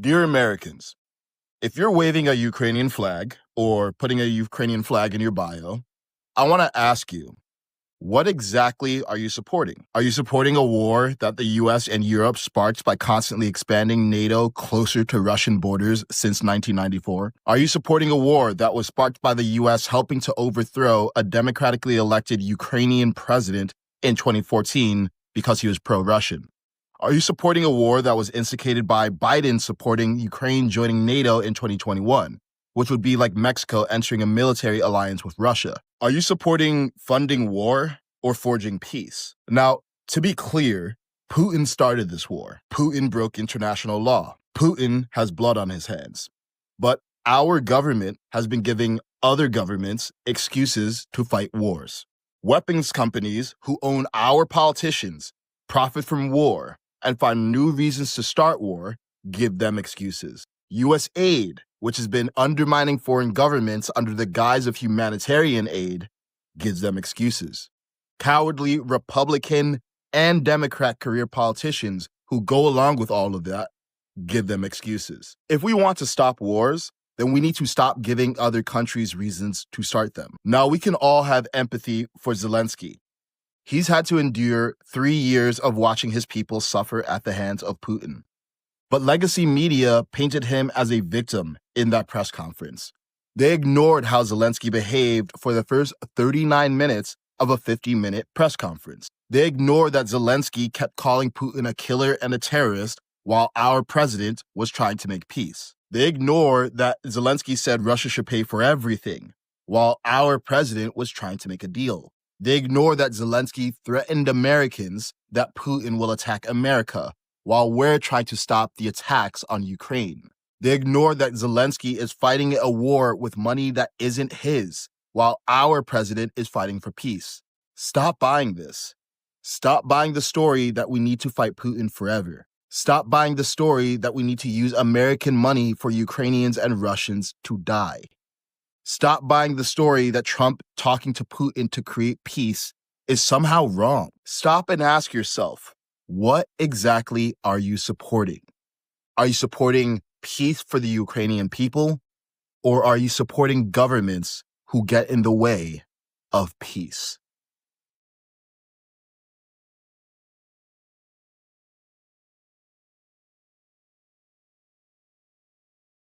Dear Americans, if you're waving a Ukrainian flag or putting a Ukrainian flag in your bio, I want to ask you, what exactly are you supporting? Are you supporting a war that the US and Europe sparked by constantly expanding NATO closer to Russian borders since 1994? Are you supporting a war that was sparked by the US helping to overthrow a democratically elected Ukrainian president in 2014 because he was pro-Russian? Are you supporting a war that was instigated by Biden supporting Ukraine joining NATO in 2021, which would be like Mexico entering a military alliance with Russia? Are you supporting funding war or forging peace? Now, to be clear, Putin started this war. Putin broke international law. Putin has blood on his hands. But our government has been giving other governments excuses to fight wars. Weapons companies who own our politicians profit from war and find new reasons to start war, give them excuses. U.S. aid, which has been undermining foreign governments under the guise of humanitarian aid, gives them excuses. Cowardly Republican and Democrat career politicians who go along with all of that give them excuses. If we want to stop wars, then we need to stop giving other countries reasons to start them. Now, we can all have empathy for Zelensky. He's had to endure 3 years of watching his people suffer at the hands of Putin. But legacy media painted him as a victim in that press conference. They ignored how Zelensky behaved for the first 39 minutes of a 50-minute press conference. They ignored that Zelensky kept calling Putin a killer and a terrorist while our president was trying to make peace. They ignored that Zelensky said Russia should pay for everything while our president was trying to make a deal. They ignore that Zelensky threatened Americans that Putin will attack America while we're trying to stop the attacks on Ukraine. They ignore that Zelensky is fighting a war with money that isn't his while our president is fighting for peace. Stop buying this. Stop buying the story that we need to fight Putin forever. Stop buying the story that we need to use American money for Ukrainians and Russians to die. Stop buying the story that Trump talking to Putin to create peace is somehow wrong. Stop and ask yourself, what exactly are you supporting? Are you supporting peace for the Ukrainian people, or are you supporting governments who get in the way of peace?